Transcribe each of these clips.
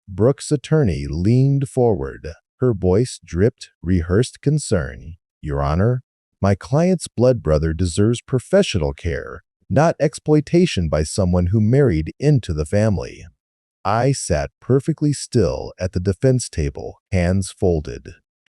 Brooke's attorney leaned forward. Her voice dripped rehearsed concern. Your Honor, my client's blood brother deserves professional care, not exploitation by someone who married into the family. I sat perfectly still at the defense table, hands folded.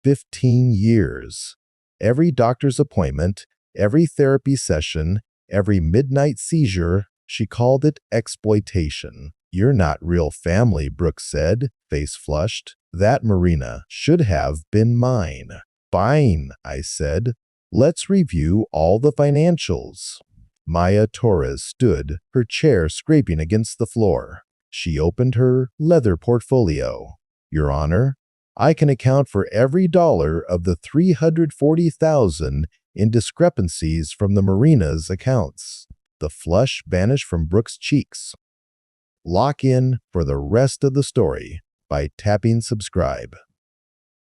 15 years. Every doctor's appointment, every therapy session, every midnight seizure, she called it exploitation. You're not real family, Brooke said, face flushed. That Marina should have been mine. Fine, I said. Let's review all the financials. Maya Torres stood, her chair scraping against the floor. She opened her leather portfolio. Your Honor, I can account for every dollar of the $340,000 in discrepancies from the Marina's accounts. The flush vanished from Brooke's cheeks. Lock in for the rest of the story by tapping subscribe.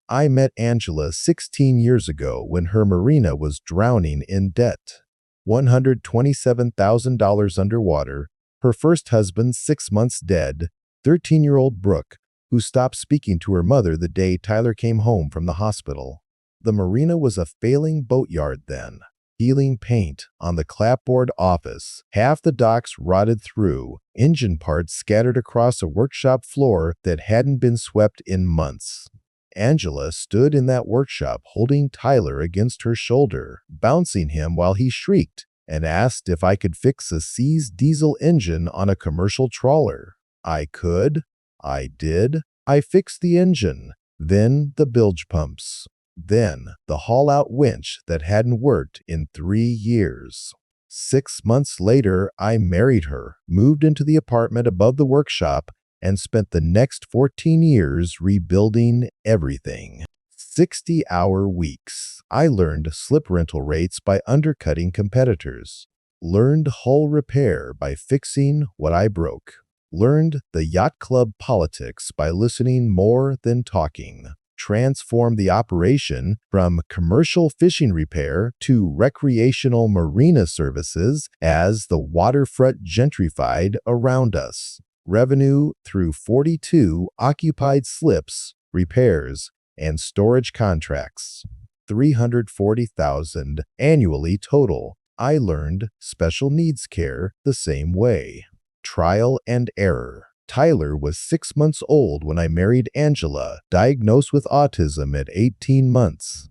I met Angela 16 years ago when her Marina was drowning in debt. $127,000 underwater, her first husband 6 months dead, 13-year-old Brooke, who stopped speaking to her mother the day Tyler came home from the hospital. The Marina was a failing boatyard then. Peeling paint on the clapboard office, half the docks rotted through, engine parts scattered across a workshop floor that hadn't been swept in months. Angela stood in that workshop holding Tyler against her shoulder, bouncing him while he shrieked, and asked if I could fix a seized diesel engine on a commercial trawler. I could. I did. I fixed the engine, then the bilge pumps, then the haul-out winch that hadn't worked in 3 years. 6 months later, I married her, moved into the apartment above the workshop, and spent the next 14 years rebuilding everything. 60-hour weeks. I learned slip rental rates by undercutting competitors. Learned hull repair by fixing what I broke. Learned the yacht club politics by listening more than talking. Transformed the operation from commercial fishing repair to recreational marina services as the waterfront gentrified around us. Revenue through 42 occupied slips, repairs, and storage contracts. $340,000 annually total. I learned special needs care the same way. Trial and error. Tyler was 6 months old when I married Angela, diagnosed with autism at 18 months.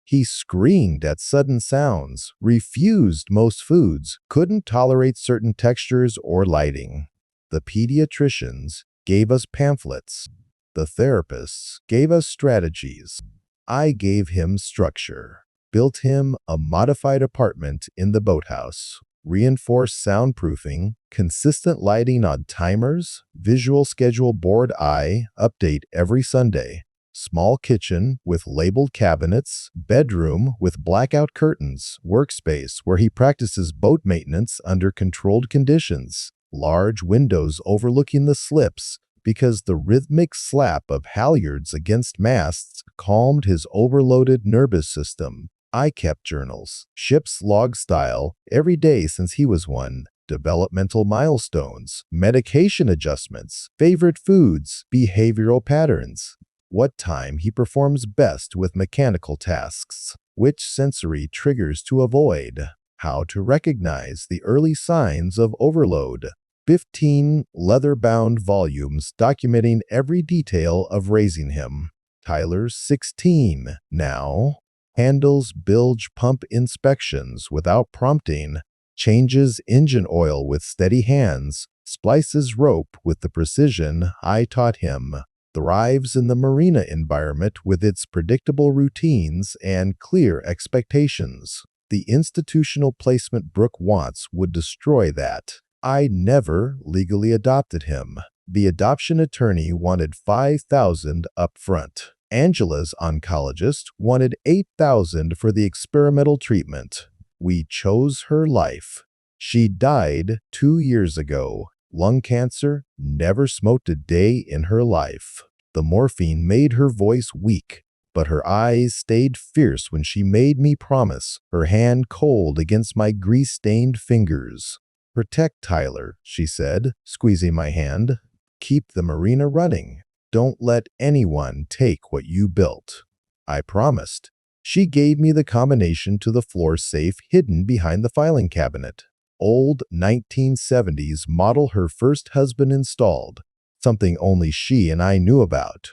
He screamed at sudden sounds, refused most foods, couldn't tolerate certain textures or lighting. The pediatricians gave us pamphlets. The therapists gave us strategies. I gave him structure. Built him a modified apartment in the boathouse. Reinforced soundproofing, consistent lighting on timers, visual schedule board update every Sunday. Small kitchen with labeled cabinets, bedroom with blackout curtains, workspace where he practices boat maintenance under controlled conditions. Large windows overlooking the slips because the rhythmic slap of halyards against masts calmed his overloaded nervous system. I kept journals, ship's log style, every day since he was one. Developmental milestones, medication adjustments, favorite foods, behavioral patterns. What time he performs best with mechanical tasks. Which sensory triggers to avoid. How to recognize the early signs of overload. 15 leather-bound volumes documenting every detail of raising him. Tyler's 16 now. Handles bilge pump inspections without prompting, changes engine oil with steady hands, splices rope with the precision I taught him, thrives in the marina environment with its predictable routines and clear expectations. The institutional placement Brooke wants would destroy that. I never legally adopted him. The adoption attorney wanted $5,000 up front. Angela's oncologist wanted $8,000 for the experimental treatment. We chose her life. She died 2 years ago. Lung cancer, never smoked a day in her life. The morphine made her voice weak, but her eyes stayed fierce when she made me promise, her hand cold against my grease-stained fingers. Protect Tyler, she said, squeezing my hand. Keep the marina running. don't let anyone take what you built." I promised. She gave me the combination to the floor safe hidden behind the filing cabinet. Old 1970s model her first husband installed, something only she and I knew about.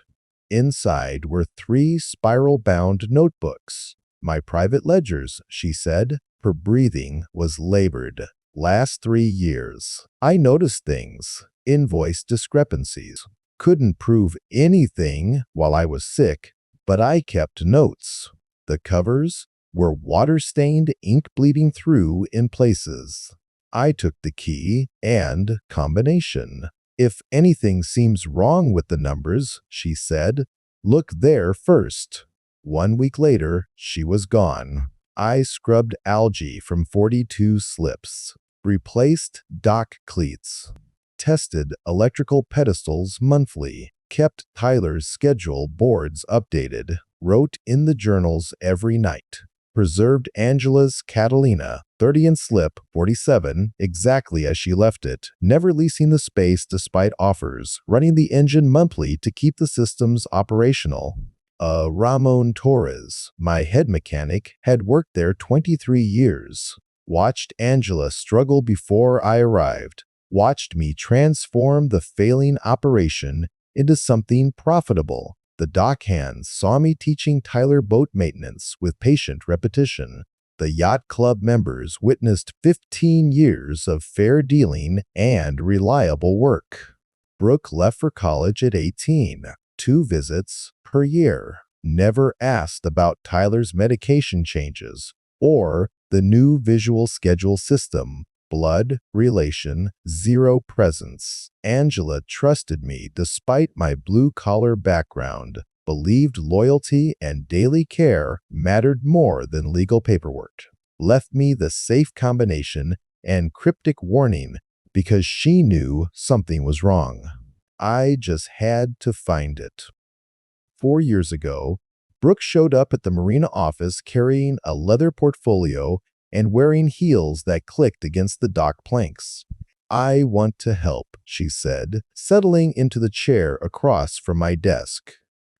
Inside were 3 spiral-bound notebooks. "My private ledgers," she said. Her breathing was labored. "Last 3 years. I noticed things, invoice discrepancies. Couldn't prove anything while I was sick, but I kept notes. The covers were water-stained, ink bleeding through in places. I took the key and combination. If anything seems wrong with the numbers," she said, "look there first." 1 week later, she was gone. I scrubbed algae from 42 slips, replaced dock cleats, tested electrical pedestals monthly, kept Tyler's schedule boards updated, wrote in the journals every night, preserved Angela's Catalina, 30 in slip 47, exactly as she left it, never leasing the space despite offers, running the engine monthly to keep the systems operational. Ramon Torres, my head mechanic, had worked there 23 years. Watched Angela struggle before I arrived. Watched me transform the failing operation into something profitable. The dock hands saw me teaching Tyler boat maintenance with patient repetition. The yacht club members witnessed 15 years of fair dealing and reliable work. Brooke left for college at 18, 2 visits per year. Never asked about Tyler's medication changes or the new visual schedule system. Blood relation, 0 presence. Angela trusted me despite my blue-collar background, believed loyalty and daily care mattered more than legal paperwork. Left me the safe combination and cryptic warning because she knew something was wrong. I just had to find it. 4 years ago, Brooke showed up at the Marina office carrying a leather portfolio and wearing heels that clicked against the dock planks. "I want to help," she said, settling into the chair across from my desk.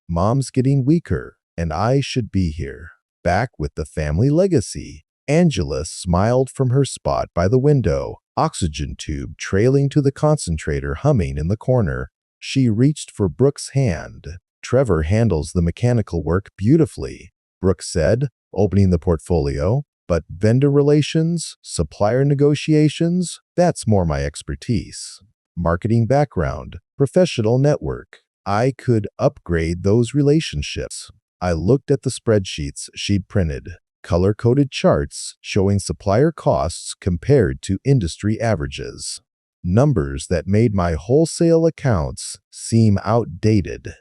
"Mom's getting weaker, and I should be here. Back with the family legacy." Angela smiled from her spot by the window, oxygen tube trailing to the concentrator humming in the corner. She reached for Brooke's hand. "Trevor handles the mechanical work beautifully," Brooke said, opening the portfolio. "But vendor relations, supplier negotiations, that's more my expertise. Marketing background, professional network. I could upgrade those relationships." I looked at the spreadsheets she'd printed, color-coded charts showing supplier costs compared to industry averages. Numbers that made my wholesale accounts seem outdated.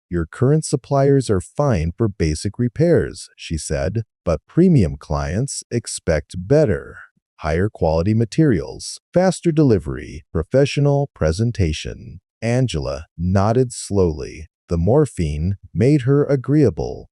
"Your current suppliers are fine for basic repairs," she said, "but premium clients expect better. Higher quality materials, faster delivery, professional presentation." Angela nodded slowly. The morphine made her agreeable.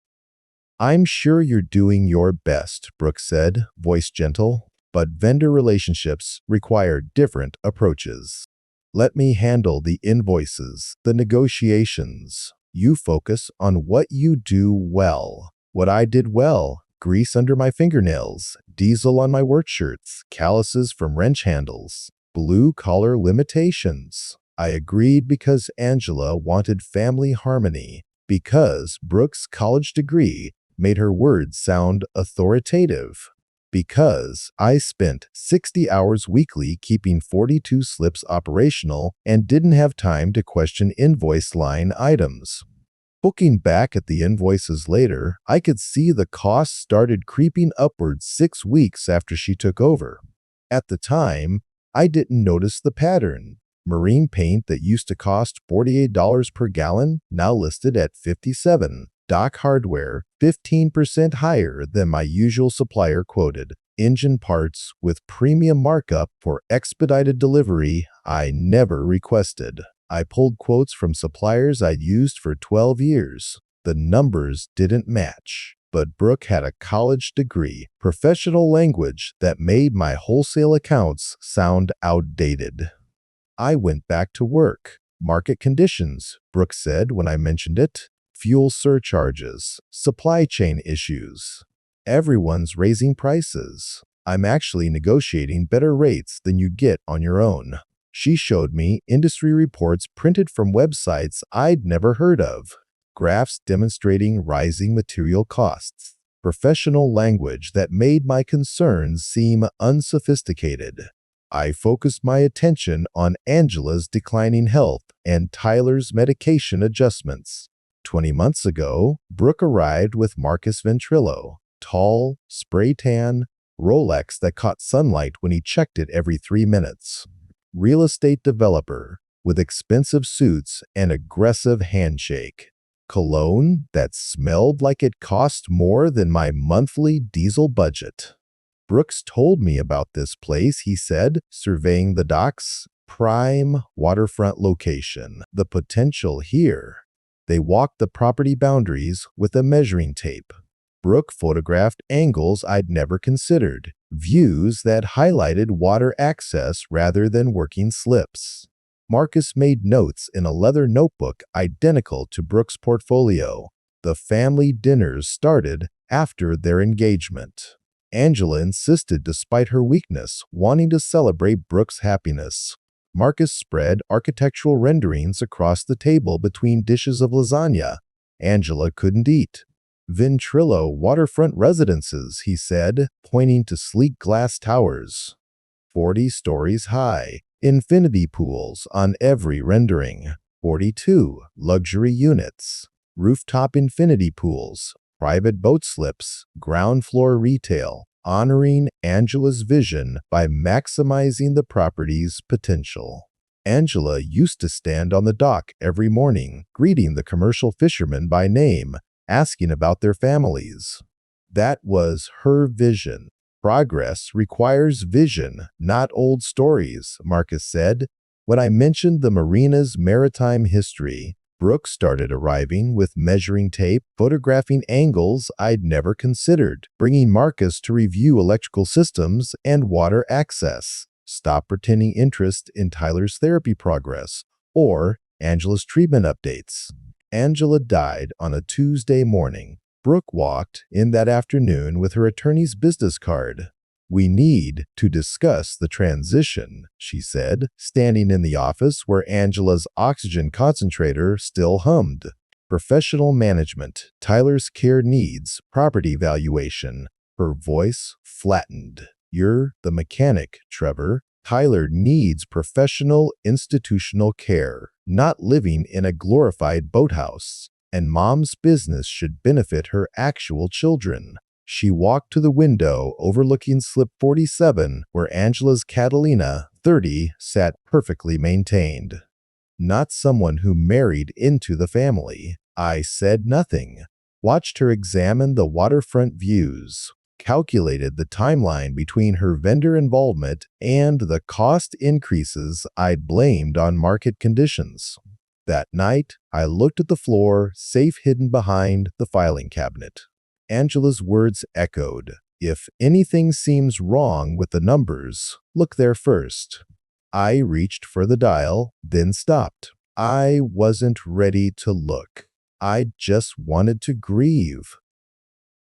"I'm sure you're doing your best," Brooke said, voice gentle, "but vendor relationships require different approaches. Let me handle the invoices, the negotiations. You focus on what you do well." What I did well: grease under my fingernails, diesel on my work shirts, calluses from wrench handles, blue-collar limitations. I agreed because Angela wanted family harmony, because Brooke's college degree made her words sound authoritative, because I spent 60 hours weekly keeping 42 slips operational and didn't have time to question invoice line items. Looking back at the invoices later, I could see the costs started creeping upward 6 weeks after she took over. At the time, I didn't notice the pattern. Marine paint that used to cost $48 per gallon, now listed at $57. Dock hardware, 15% higher than my usual supplier quoted. Engine parts with premium markup for expedited delivery I never requested. I pulled quotes from suppliers I'd used for 12 years. The numbers didn't match, but Brooke had a college degree, professional language that made my wholesale accounts sound outdated. I went back to work, Market conditions, Brooke said when I mentioned it. Fuel surcharges, supply chain issues. Everyone's raising prices. I'm actually negotiating better rates than you get on your own. She showed me industry reports printed from websites I'd never heard of. Graphs demonstrating rising material costs. Professional language that made my concerns seem unsophisticated. I focused my attention on Angela's declining health and Tyler's medication adjustments. 20 months ago, Brooke arrived with Marcus Ventrillo, tall, spray tan, Rolex that caught sunlight when he checked it every 3 minutes. Real estate developer with expensive suits and aggressive handshake. Cologne that smelled like it cost more than my monthly diesel budget. Brooks told me about this place, he said, surveying the docks. Prime waterfront location. The potential here. They walked the property boundaries with a measuring tape. Brooke photographed angles I'd never considered, views that highlighted water access rather than working slips. Marcus made notes in a leather notebook identical to Brooke's portfolio. The family dinners started after their engagement. Angela insisted despite her weakness, wanting to celebrate Brooke's happiness. Marcus spread architectural renderings across the table between dishes of lasagna Angela couldn't eat. Ventrillo waterfront residences, he said, pointing to sleek glass towers. 40 stories high, infinity pools on every rendering. 42 luxury units, rooftop infinity pools, private boat slips, ground floor retail, honoring Angela's vision by maximizing the property's potential. Angela used to stand on the dock every morning, greeting the commercial fishermen by name, asking about their families. That was her vision. Progress requires vision, not old stories, Marcus said. When I mentioned the Marina's maritime history, Brooke started arriving with measuring tape, photographing angles I'd never considered, bringing Marcus to review electrical systems and water access. Stop pretending interest in Tyler's therapy progress or Angela's treatment updates. Angela died on a Tuesday morning. Brooke walked in that afternoon with her attorney's business card. We need to discuss the transition, she said, standing in the office where Angela's oxygen concentrator still hummed. Professional management, Tyler's care needs, property valuation. Her voice flattened. You're the mechanic, Trevor. Tyler needs professional institutional care, not living in a glorified boathouse. And Mom's business should benefit her actual children. She walked to the window overlooking slip 47, where Angela's Catalina, 30, sat perfectly maintained. Not someone who married into the family. I said nothing. Watched her examine the waterfront views. Calculated the timeline between her vendor involvement and the cost increases I'd blamed on market conditions. That night, I looked at the floor, safe hidden behind the filing cabinet. Angela's words echoed. If anything seems wrong with the numbers, look there first. I reached for the dial, then stopped. I wasn't ready to look. I just wanted to grieve.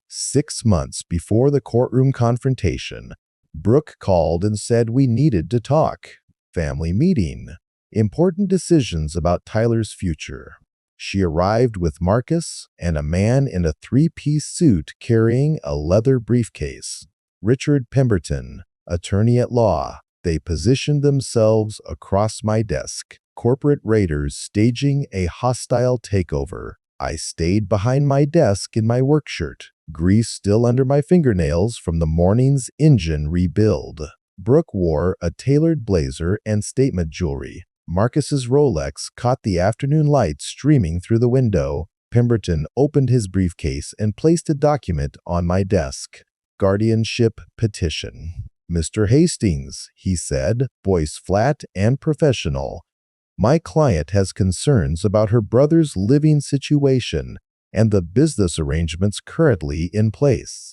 6 months before the courtroom confrontation, Brooke called and said we needed to talk. Family meeting. Important decisions about Tyler's future. She arrived with Marcus and a man in a 3-piece suit carrying a leather briefcase. Richard Pemberton, attorney at law. They positioned themselves across my desk. Corporate raiders staging a hostile takeover. I stayed behind my desk in my work shirt, grease still under my fingernails from the morning's engine rebuild. Brooke wore a tailored blazer and statement jewelry. Marcus's Rolex caught the afternoon light streaming through the window. Pemberton opened his briefcase and placed a document on my desk. Guardianship petition. Mr. Hastings, he said, voice flat and professional. My client has concerns about her brother's living situation and the business arrangements currently in place.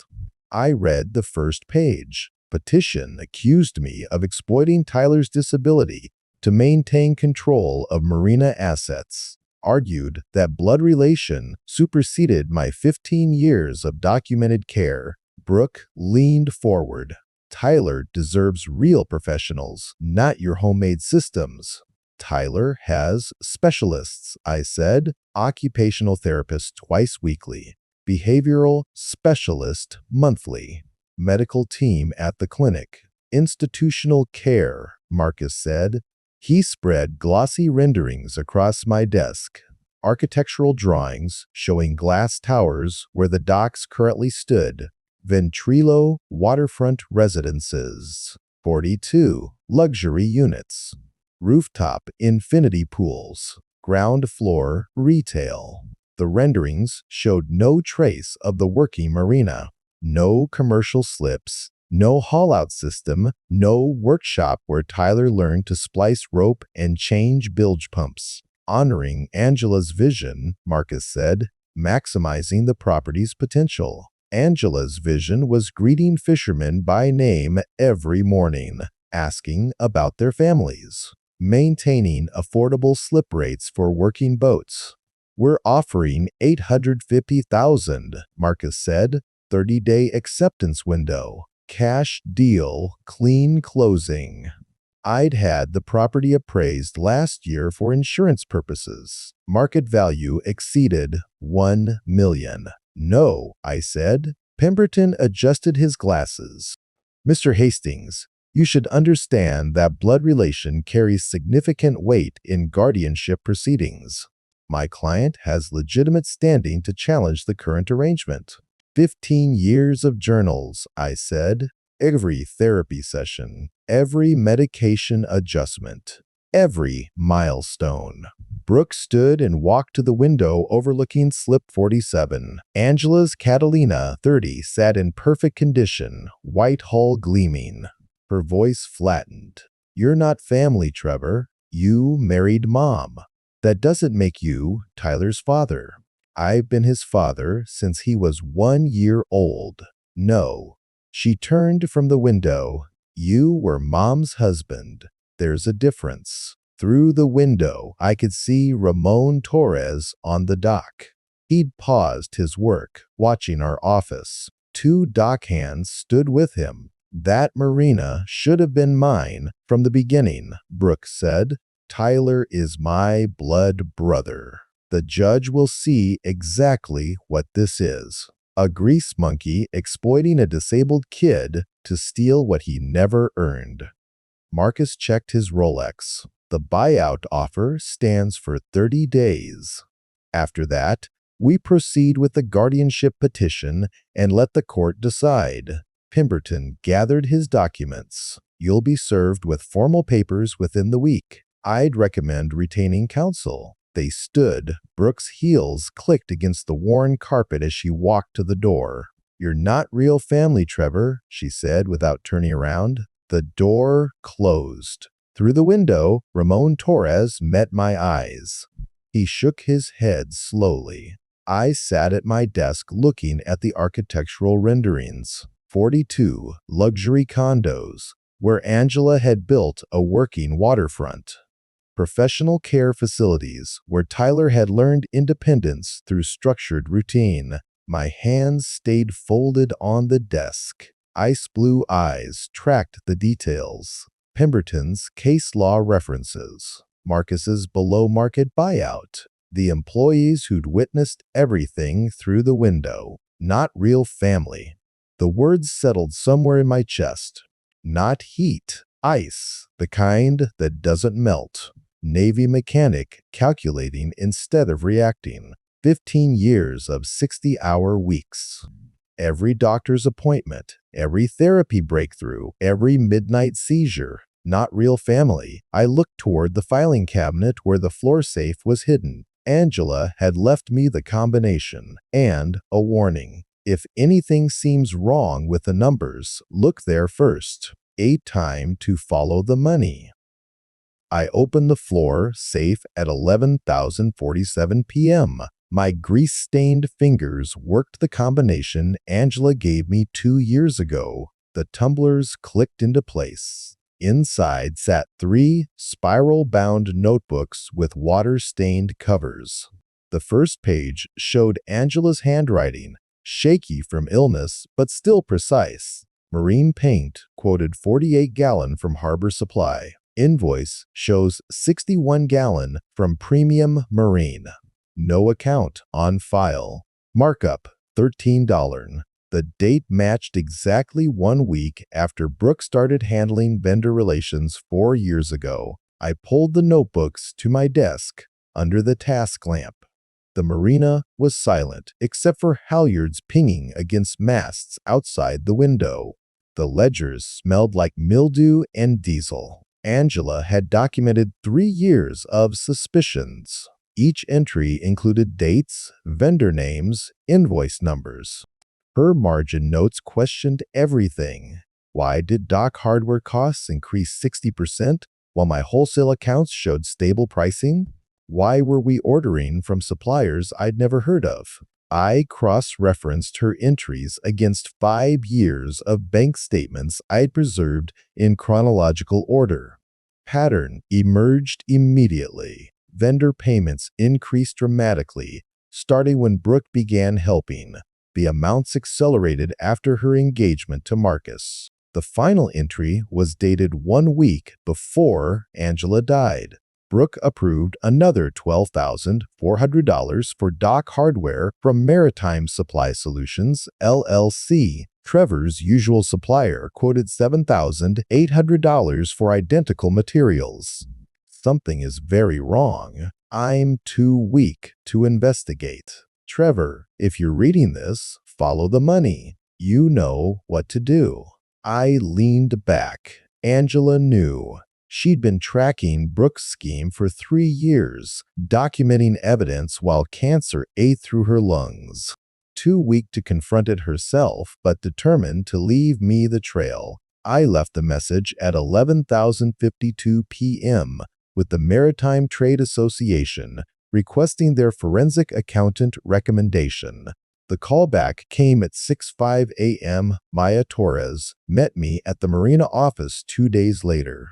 I read the first page. Petition accused me of exploiting Tyler's disability, to maintain control of Marina assets, argued that blood relation superseded my 15 years of documented care. Brooke leaned forward. Tyler deserves real professionals, not your homemade systems. Tyler has specialists, I said. Occupational therapist twice weekly. Behavioral specialist monthly. Medical team at the clinic. Institutional care, Marcus said. He spread glossy renderings across my desk. Architectural drawings showing glass towers where the docks currently stood. Ventrillo waterfront residences. 42 luxury units. Rooftop infinity pools. Ground floor retail. The renderings showed no trace of the working marina. No commercial slips. No haul-out system, no workshop where Tyler learned to splice rope and change bilge pumps. Honoring Angela's vision, Marcus said, maximizing the property's potential. Angela's vision was greeting fishermen by name every morning, asking about their families. Maintaining affordable slip rates for working boats. We're offering $850,000, Marcus said, 30-day acceptance window. Cash deal, clean closing. I'd had the property appraised last year for insurance purposes. Market value exceeded $1 million. No, I said. Pemberton adjusted his glasses. Mr. Hastings, you should understand that blood relation carries significant weight in guardianship proceedings. My client has legitimate standing to challenge the current arrangement. 15 years of journals, I said. Every therapy session, every medication adjustment, every milestone. Brooke stood and walked to the window overlooking slip 47. Angela's Catalina 30 sat in perfect condition, white hull gleaming. Her voice flattened. You're not family, Trevor. You married Mom. That doesn't make you Tyler's father. I've been his father since he was 1 year old. No. She turned from the window. You were Mom's husband. There's a difference. Through the window, I could see Ramon Torres on the dock. He'd paused his work, watching our office. 2 dock hands stood with him. That Marina should have been mine from the beginning, Brooke said. Tyler is my blood brother. The judge will see exactly what this is. A grease monkey exploiting a disabled kid to steal what he never earned. Marcus checked his Rolex. The buyout offer stands for 30 days. After that, we proceed with the guardianship petition and let the court decide. Pemberton gathered his documents. You'll be served with formal papers within the week. I'd recommend retaining counsel. They stood. Brooke's heels clicked against the worn carpet as she walked to the door. You're not real family, Trevor, she said without turning around. The door closed. Through the window, Ramon Torres met my eyes. He shook his head slowly. I sat at my desk looking at the architectural renderings. 42 luxury condos, where Angela had built a working waterfront. Professional care facilities, where Tyler had learned independence through structured routine. My hands stayed folded on the desk. Ice blue eyes tracked the details. Pemberton's case law references. Marcus's below-market buyout. The employees who'd witnessed everything through the window. Not real family. The words settled somewhere in my chest. Not heat. Ice. The kind that doesn't melt. Navy mechanic calculating instead of reacting. 15 years of 60-hour weeks. Every doctor's appointment, every therapy breakthrough, every midnight seizure. Not real family. I looked toward the filing cabinet where the floor safe was hidden. Angela had left me the combination and a warning. If anything seems wrong with the numbers, look there first. A time to follow the money. I opened the floor safe at 11:47 p.m. My grease-stained fingers worked the combination Angela gave me 2 years ago. The tumblers clicked into place. Inside sat 3 spiral-bound notebooks with water-stained covers. The first page showed Angela's handwriting, shaky from illness but still precise. Marine paint quoted 48-gallon from Harbor Supply. Invoice shows 61-gallon from Premium Marine. No account on file. Markup $13. The date matched exactly 1 week after Brooke started handling vendor relations 4 years ago. I pulled the notebooks to my desk under the task lamp. The Marina was silent except for halyards pinging against masts outside the window. The ledgers smelled like mildew and diesel. Angela had documented 3 years of suspicions. Each entry included dates, vendor names, invoice numbers. Her margin notes questioned everything. Why did Dock hardware costs increase 60% while my wholesale accounts showed stable pricing? Why were we ordering from suppliers I'd never heard of? I cross-referenced her entries against 5 years of bank statements I'd preserved in chronological order. Pattern emerged immediately. Vendor payments increased dramatically, starting when Brooke began helping. The amounts accelerated after her engagement to Marcus. The final entry was dated 1 week before Angela died. Brooke approved another $12,400 for Dock hardware from Maritime Supply Solutions, LLC. Trevor's usual supplier quoted $7,800 for identical materials. Something is very wrong. I'm too weak to investigate. Trevor, if you're reading this, follow the money. You know what to do. I leaned back. Angela knew. She'd been tracking Brooke's scheme for 3 years, documenting evidence while cancer ate through her lungs. Too weak to confront it herself, but determined to leave me the trail, I left the message at 11:52 p.m. with the Maritime Trade Association, requesting their forensic accountant recommendation. The callback came at 6:05 a.m. Maya Torres met me at the Marina office 2 days later.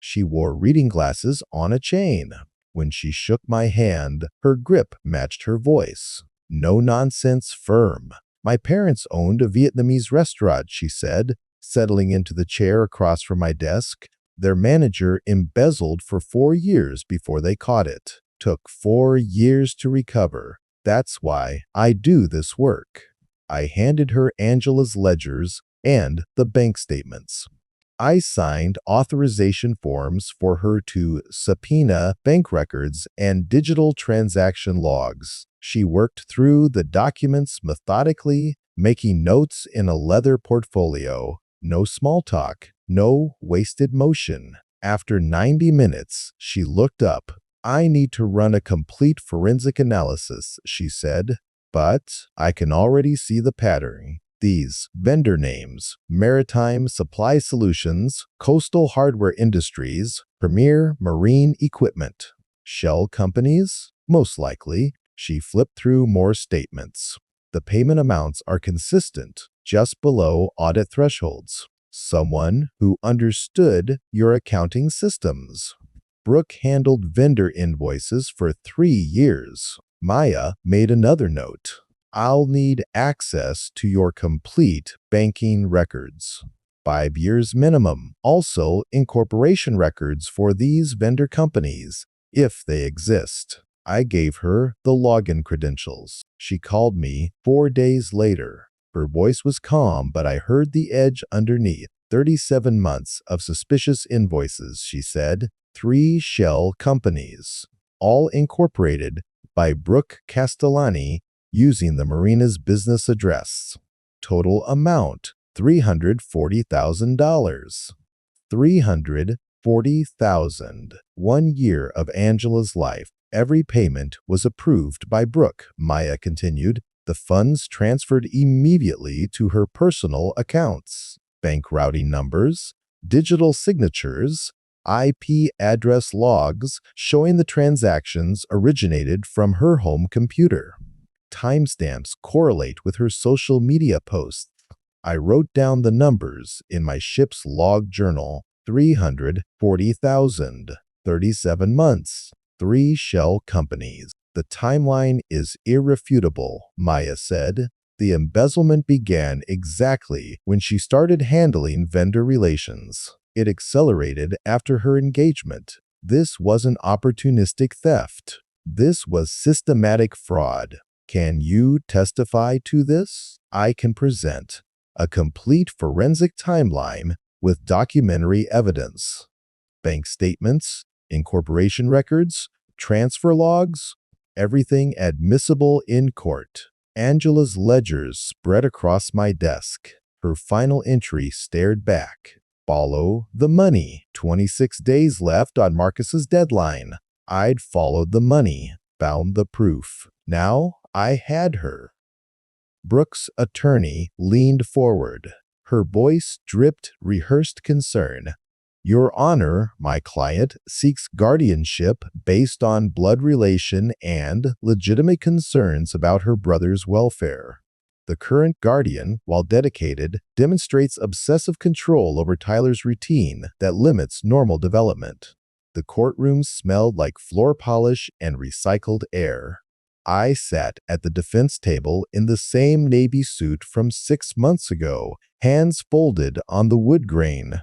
She wore reading glasses on a chain. When she shook my hand, her grip matched her voice. No-nonsense firm. My parents owned a Vietnamese restaurant, she said, settling into the chair across from my desk. Their manager embezzled for 4 years before they caught it. Took 4 years to recover. That's why I do this work. I handed her Angela's ledgers and the bank statements. I signed authorization forms for her to subpoena bank records and digital transaction logs. She worked through the documents methodically, making notes in a leather portfolio. No small talk, no wasted motion. After 90 minutes, she looked up. I need to run a complete forensic analysis, she said, but I can already see the pattern. These vendor names: Maritime Supply Solutions, Coastal Hardware Industries, Premier Marine Equipment. Shell companies? Most likely. She flipped through more statements. The payment amounts are consistent, just below audit thresholds. Someone who understood your accounting systems. Brooke handled vendor invoices for 3 years. Maya made another note. I'll need access to your complete banking records. 5 years minimum. Also, incorporation records for these vendor companies, if they exist. I gave her the login credentials. She called me 4 days later. Her voice was calm, but I heard the edge underneath. 37 months of suspicious invoices, she said. 3 shell companies, all incorporated by Brooke Castellani using the Marina's business address. Total amount, $340,000. $340,000. 1 year of Angela's life. Every payment was approved by Brooke, Maya continued. The funds transferred immediately to her personal accounts. Bank routing numbers, digital signatures, IP address logs showing the transactions originated from her home computer. Timestamps correlate with her social media posts. I wrote down the numbers in my ship's log journal. $340,000. 37 months. 3 shell companies. The timeline is irrefutable, Maya said. The embezzlement began exactly when she started handling vendor relations. It accelerated after her engagement. This wasn't opportunistic theft. This was systematic fraud. Can you testify to this? I can present a complete forensic timeline with documentary evidence. Bank statements, incorporation records, transfer logs, everything admissible in court. Angela's ledgers spread across my desk. Her final entry stared back. Follow the money. 26 days left on Marcus's deadline. I'd followed the money, found the proof. Now I had her. Brooke's attorney leaned forward. Her voice dripped rehearsed concern. Your Honor, my client seeks guardianship based on blood relation and legitimate concerns about her brother's welfare. The current guardian, while dedicated, demonstrates obsessive control over Tyler's routine that limits normal development. The courtroom smelled like floor polish and recycled air. I sat at the defense table in the same navy suit from 6 months ago, hands folded on the wood grain.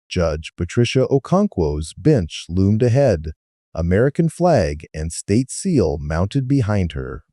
Judge Patricia Okonkwo's bench loomed ahead, American flag and state seal mounted behind her.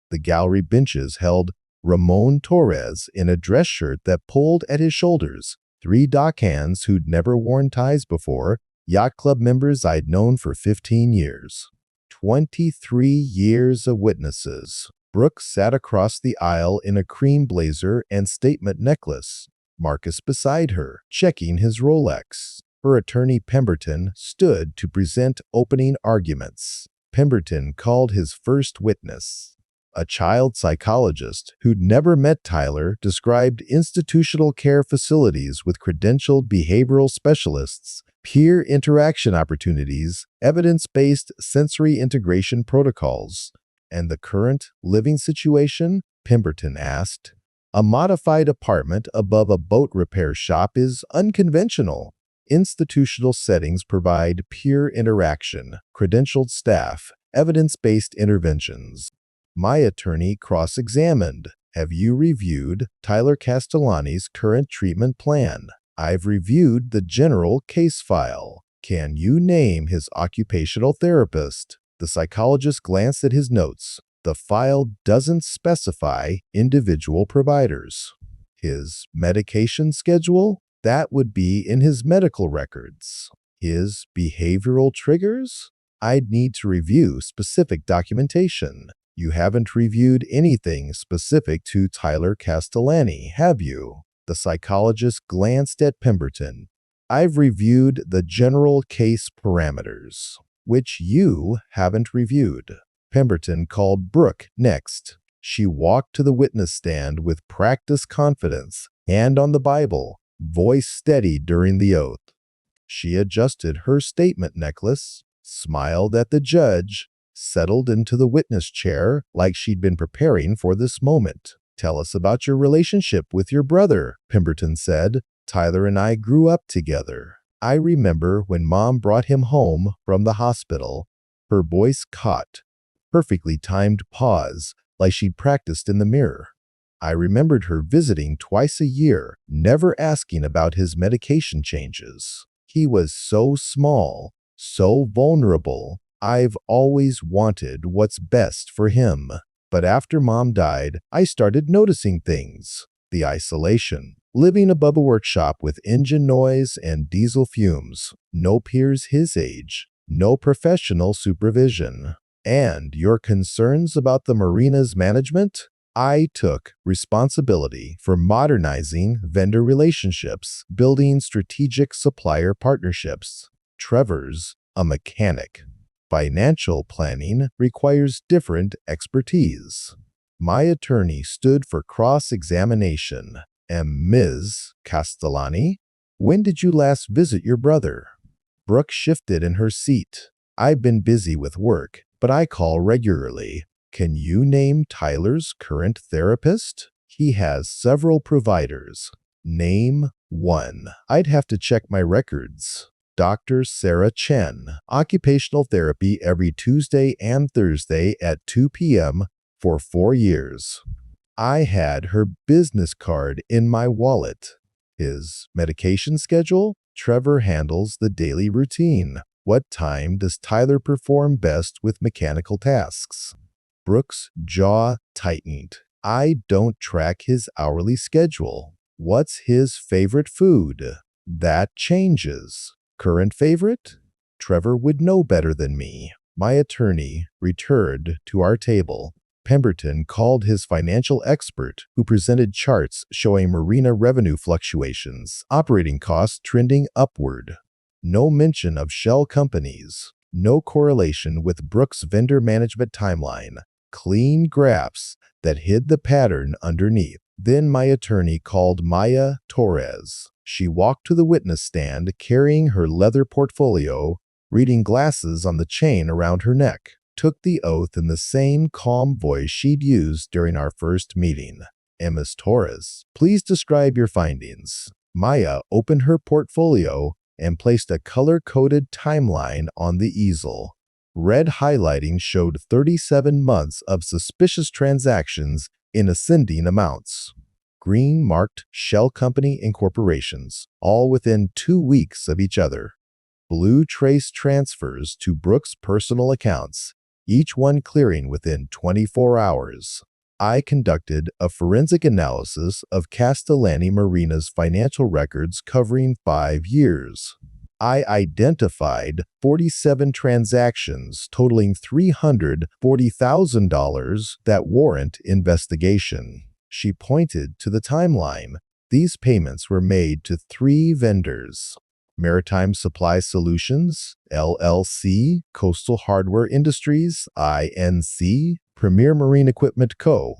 The gallery benches held Ramon Torres in a dress shirt that pulled at his shoulders, 3 dockhands who'd never worn ties before, yacht club members I'd known for 15 years. 23 years of witnesses. Brooke sat across the aisle in a cream blazer and statement necklace. Marcus beside her, checking his Rolex. Her attorney Pemberton stood to present opening arguments. Pemberton called his first witness. A child psychologist who'd never met Tyler described institutional care facilities with credentialed behavioral specialists, peer interaction opportunities, evidence-based sensory integration protocols. And the current living situation? Pemberton asked. A modified apartment above a boat repair shop is unconventional. Institutional settings provide peer interaction, credentialed staff, evidence-based interventions. My attorney cross-examined. Have you reviewed Tyler Castellani's current treatment plan? I've reviewed the general case file. Can you name his occupational therapist? The psychologist glanced at his notes. The file doesn't specify individual providers. His medication schedule? That would be in his medical records. His behavioral triggers? I'd need to review specific documentation. You haven't reviewed anything specific to Tyler Castellani, have you? The psychologist glanced at Pemberton. I've reviewed the general case parameters, which you haven't reviewed. Pemberton called Brooke next. She walked to the witness stand with practiced confidence, hand on the Bible, voice steady during the oath. She adjusted her statement necklace, smiled at the judge, settled into the witness chair like she'd been preparing for this moment. Tell us about your relationship with your brother, Pemberton said. Tyler and I grew up together. I remember when Mom brought him home from the hospital. Her voice caught. Perfectly timed pause, like she'd practiced in the mirror. I remembered her visiting twice a year, never asking about his medication changes. He was so small, so vulnerable. I've always wanted what's best for him. But after Mom died, I started noticing things. The isolation, living above a workshop with engine noise and diesel fumes, no peers his age, no professional supervision. And your concerns about the Marina's management? I took responsibility for modernizing vendor relationships, building strategic supplier partnerships. Trevor's a mechanic. Financial planning requires different expertise. My attorney stood for cross-examination. And Ms. Castellani, when did you last visit your brother? Brooke shifted in her seat. I've been busy with work, but I call regularly. Can you name Tyler's current therapist? He has several providers. Name 1. I'd have to check my records. Dr. Sarah Chen, occupational therapy every Tuesday and Thursday at 2 p.m. for 4 years. I had her business card in my wallet. His medication schedule? Trevor handles the daily routine. What time does Tyler perform best with mechanical tasks? Brooke's jaw tightened. I don't track his hourly schedule. What's his favorite food? That changes. Current favorite? Trevor would know better than me. My attorney returned to our table. Pemberton called his financial expert, who presented charts showing Marina revenue fluctuations, operating costs trending upward. No mention of shell companies. No correlation with Brooke's vendor management timeline. Clean graphs that hid the pattern underneath. Then my attorney called Maya Torres. She walked to the witness stand carrying her leather portfolio, reading glasses on the chain around her neck. Took the oath in the same calm voice she'd used during our first meeting. Ms. Torres, please describe your findings. Maya opened her portfolio and placed a color-coded timeline on the easel. Red highlighting showed 37 months of suspicious transactions in ascending amounts. Green marked shell company incorporations, all within 2 weeks of each other. Blue traced transfers to Brooke's personal accounts, each one clearing within 24 hours. I conducted a forensic analysis of Castellani Marina's financial records covering 5 years. I identified 47 transactions totaling $340,000 that warrant investigation. She pointed to the timeline. These payments were made to 3 vendors. Maritime Supply Solutions, LLC, Coastal Hardware Industries, INC, Premier Marine Equipment Co.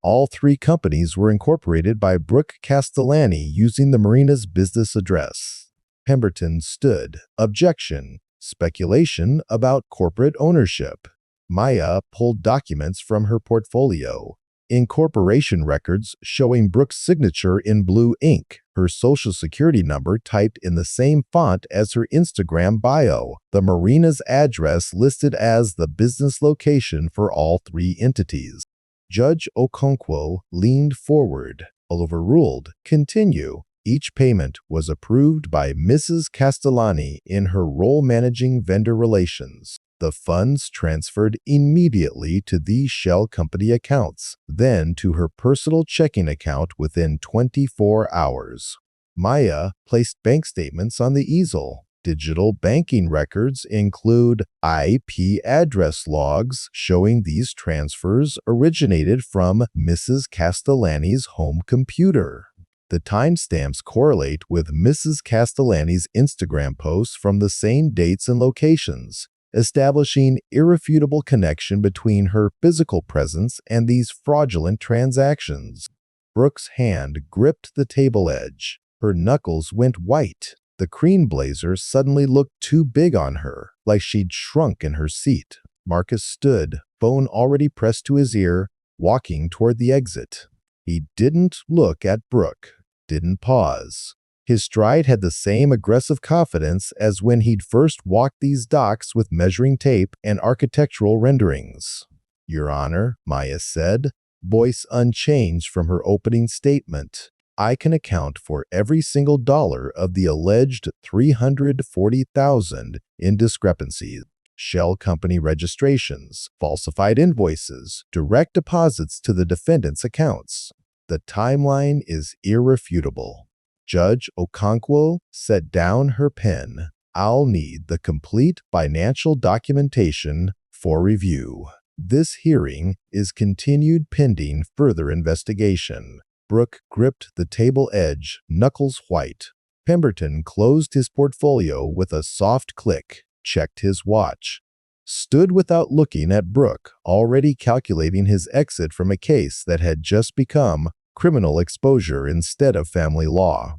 All 3 companies were incorporated by Brooke Castellani using the Marina's business address. Pemberton stood. Objection. Speculation about corporate ownership. Maya pulled documents from her portfolio. Incorporation records showing Brooke's signature in blue ink, her social security number typed in the same font as her Instagram bio, the Marina's address listed as the business location for all 3 entities. Judge Okonkwo leaned forward. Overruled. Continue. Each payment was approved by Mrs. Castellani in her role managing vendor relations. The funds transferred immediately to these shell company accounts, then to her personal checking account within 24 hours. Maya placed bank statements on the easel. Digital banking records include IP address logs showing these transfers originated from Mrs. Castellani's home computer. The timestamps correlate with Mrs. Castellani's Instagram posts from the same dates and locations, establishing irrefutable connection between her physical presence and these fraudulent transactions. Brooke's hand gripped the table edge. Her knuckles went white. The cream blazer suddenly looked too big on her, like she'd shrunk in her seat. Marcus stood, phone already pressed to his ear, walking toward the exit. He didn't look at Brooke, didn't pause. His stride had the same aggressive confidence as when he'd first walked these docks with measuring tape and architectural renderings. Your Honor, Maya said, voice unchanged from her opening statement. I can account for every single dollar of the alleged $340,000 in discrepancies. Shell company registrations, falsified invoices, direct deposits to the defendant's accounts. The timeline is irrefutable. Judge Okonkwo set down her pen. I'll need the complete financial documentation for review. This hearing is continued pending further investigation. Brooke gripped the table edge, knuckles white. Pemberton closed his portfolio with a soft click, checked his watch, stood without looking at Brooke, already calculating his exit from a case that had just become criminal exposure instead of family law.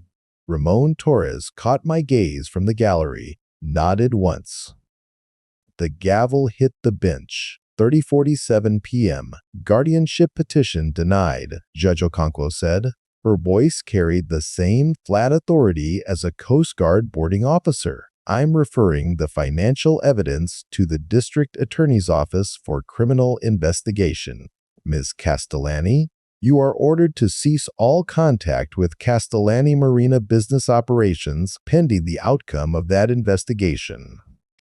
Ramon Torres caught my gaze from the gallery, nodded once. The gavel hit the bench. 30:47 p.m. Guardianship petition denied, Judge Okonkwo said. Her voice carried the same flat authority as a Coast Guard boarding officer. "I'm referring the financial evidence to the District Attorney's Office for criminal investigation. Ms. Castellani, you are ordered to cease all contact with Castellani Marina business operations pending the outcome of that investigation."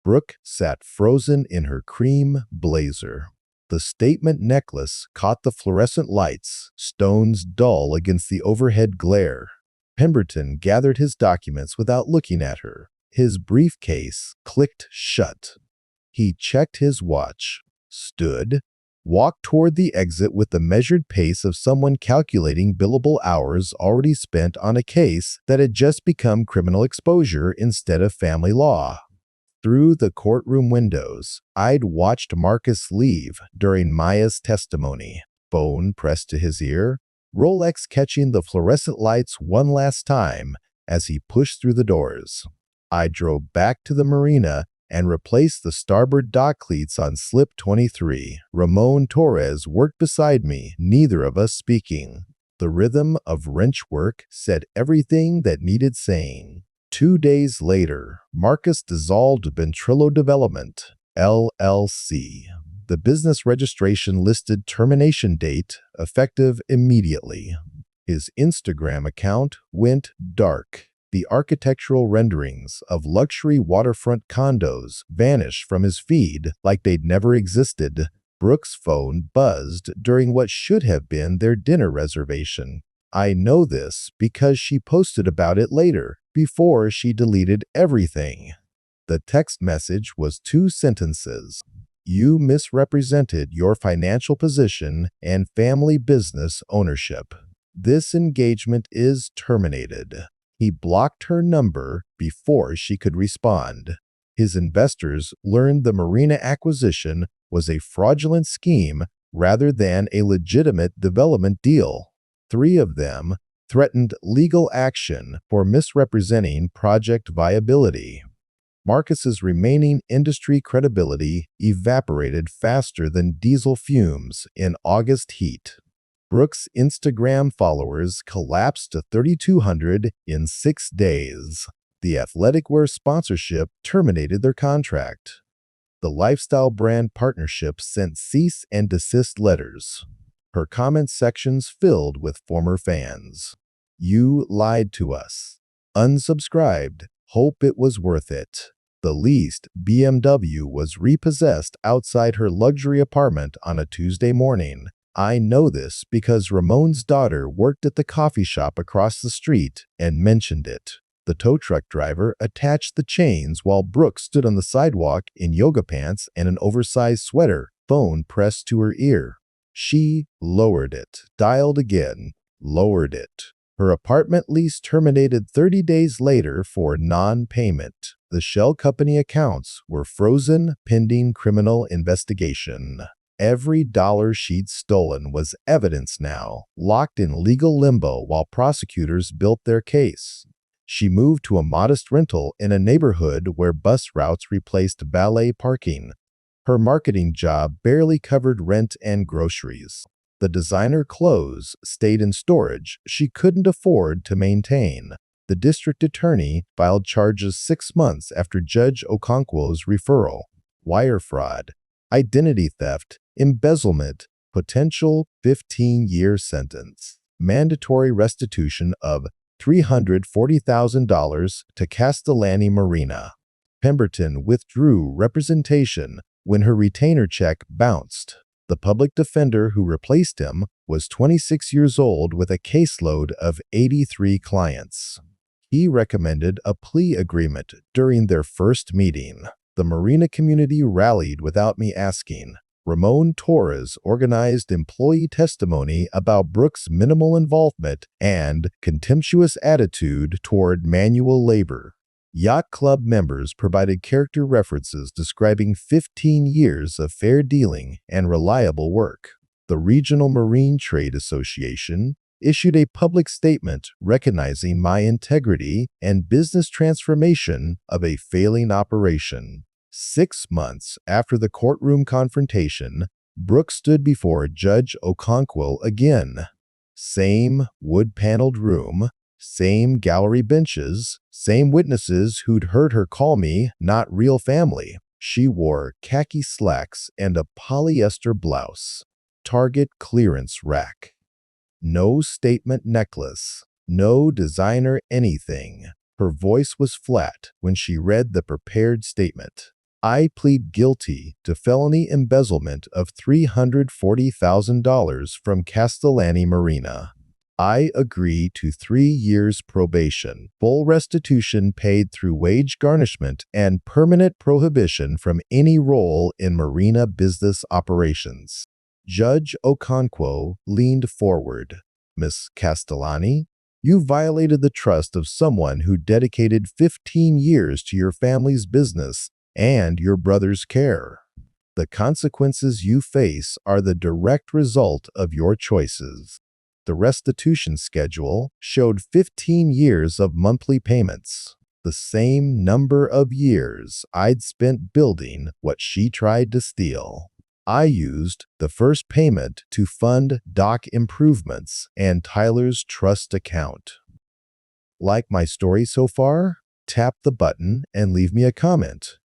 Brooke sat frozen in her cream blazer. The statement necklace caught the fluorescent lights, stones dull against the overhead glare. Pemberton gathered his documents without looking at her. His briefcase clicked shut. He checked his watch, stood, walked toward the exit with the measured pace of someone calculating billable hours already spent on a case that had just become criminal exposure instead of family law. Through the courtroom windows, I'd watched Marcus leave during Maya's testimony, phone pressed to his ear, Rolex catching the fluorescent lights one last time as he pushed through the doors. I drove back to the marina and replaced the starboard dock cleats on slip 23. Ramon Torres worked beside me, neither of us speaking. The rhythm of wrench work said everything that needed saying. 2 days later, Marcus dissolved Ventrillo Development, LLC. The business registration listed termination date, effective immediately. His Instagram account went dark. The architectural renderings of luxury waterfront condos vanished from his feed like they'd never existed. Brooke's phone buzzed during what should have been their dinner reservation. I know this because she posted about it later, before she deleted everything. The text message was 2 sentences. "You misrepresented your financial position and family business ownership. This engagement is terminated." He blocked her number before she could respond. His investors learned the Marina acquisition was a fraudulent scheme rather than a legitimate development deal. 3 of them threatened legal action for misrepresenting project viability. Marcus's remaining industry credibility evaporated faster than diesel fumes in August heat. Brooke's Instagram followers collapsed to 3,200 in 6 days. The athletic wear sponsorship terminated their contract. The lifestyle brand partnership sent cease and desist letters. Her comment sections filled with former fans. "You lied to us. Unsubscribed. Hope it was worth it." The leased BMW was repossessed outside her luxury apartment on a Tuesday morning. I know this because Ramon's daughter worked at the coffee shop across the street and mentioned it. The tow truck driver attached the chains while Brooke stood on the sidewalk in yoga pants and an oversized sweater, phone pressed to her ear. She lowered it, dialed again, lowered it. Her apartment lease terminated 30 days later for non-payment. The shell company accounts were frozen pending criminal investigation. Every dollar she'd stolen was evidence now, locked in legal limbo while prosecutors built their case. She moved to a modest rental in a neighborhood where bus routes replaced valet parking. Her marketing job barely covered rent and groceries. The designer clothes stayed in storage she couldn't afford to maintain. The district attorney filed charges 6 months after Judge Okonkwo's referral. Wire fraud, identity theft, embezzlement, potential 15-year sentence. Mandatory restitution of $340,000 to Castellani Marina. Pemberton withdrew representation when her retainer check bounced. The public defender who replaced him was 26 years old with a caseload of 83 clients. He recommended a plea agreement during their first meeting. The Marina community rallied without me asking. Ramon Torres organized employee testimony about Brooke's minimal involvement and contemptuous attitude toward manual labor. Yacht Club members provided character references describing 15 years of fair dealing and reliable work. The Regional Marine Trade Association issued a public statement recognizing my integrity and business transformation of a failing operation. 6 months after the courtroom confrontation, Brooke stood before Judge Okonkwo again. Same wood-paneled room, same gallery benches, same witnesses who'd heard her call me not real family. She wore khaki slacks and a polyester blouse. Target clearance rack. No statement necklace. No designer anything. Her voice was flat when she read the prepared statement. I plead guilty to felony embezzlement of $340,000 from Castellani Marina. I agree to 3 years probation, full restitution paid through wage garnishment, and permanent prohibition from any role in Marina business operations. Judge Okonkwo leaned forward. Miss Castellani, you violated the trust of someone who dedicated 15 years to your family's business and your brother's care. The consequences you face are the direct result of your choices. The restitution schedule showed 15 years of monthly payments, the same number of years I'd spent building what she tried to steal. I used the first payment to fund dock improvements and Tyler's trust account. Like my story so far? Tap the button and leave me a comment.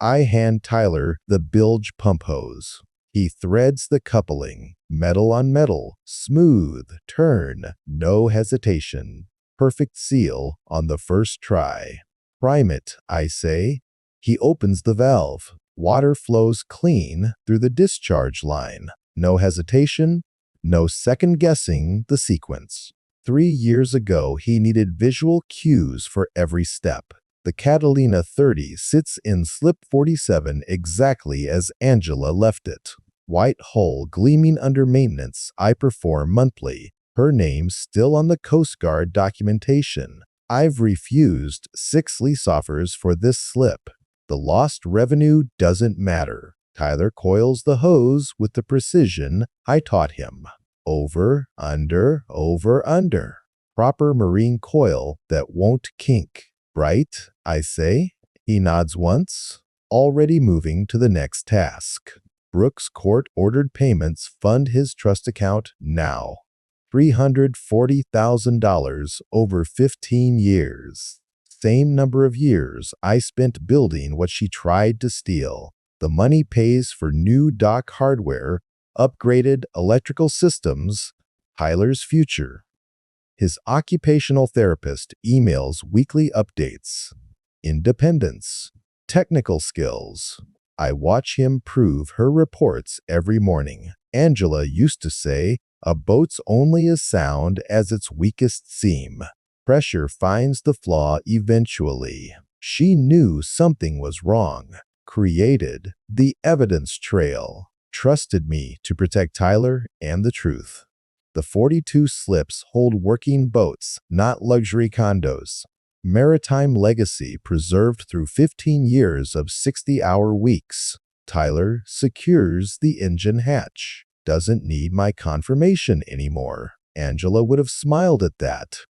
I hand Tyler the bilge pump hose. He threads the coupling, metal on metal, smooth, turn, no hesitation. Perfect seal on the first try. Prime it, I say. He opens the valve. Water flows clean through the discharge line. No hesitation, no second-guessing the sequence. 3 years ago, he needed visual cues for every step. The Catalina 30 sits in slip 47 exactly as Angela left it. White hull gleaming under maintenance I perform monthly. Her name still on the Coast Guard documentation. I've refused 6 lease offers for this slip. The lost revenue doesn't matter. Tyler coils the hose with the precision I taught him. Over, under, over, under. Proper marine coil that won't kink. Right, I say. He nods once, already moving to the next task. Brooke's court-ordered payments fund his trust account now. $340,000 over 15 years. Same number of years I spent building what she tried to steal. The money pays for new dock hardware, upgraded electrical systems, Tyler's future. His occupational therapist emails weekly updates. Independence. Technical skills. I watch him prove her reports every morning. Angela used to say, a boat's only as sound as its weakest seam. Pressure finds the flaw eventually. She knew something was wrong. Created the evidence trail. Trusted me to protect Tyler and the truth. The 42 slips hold working boats, not luxury condos. Maritime legacy preserved through 15 years of 60-hour weeks. Tyler secures the engine hatch. Doesn't need my confirmation anymore. Angela would have smiled at that.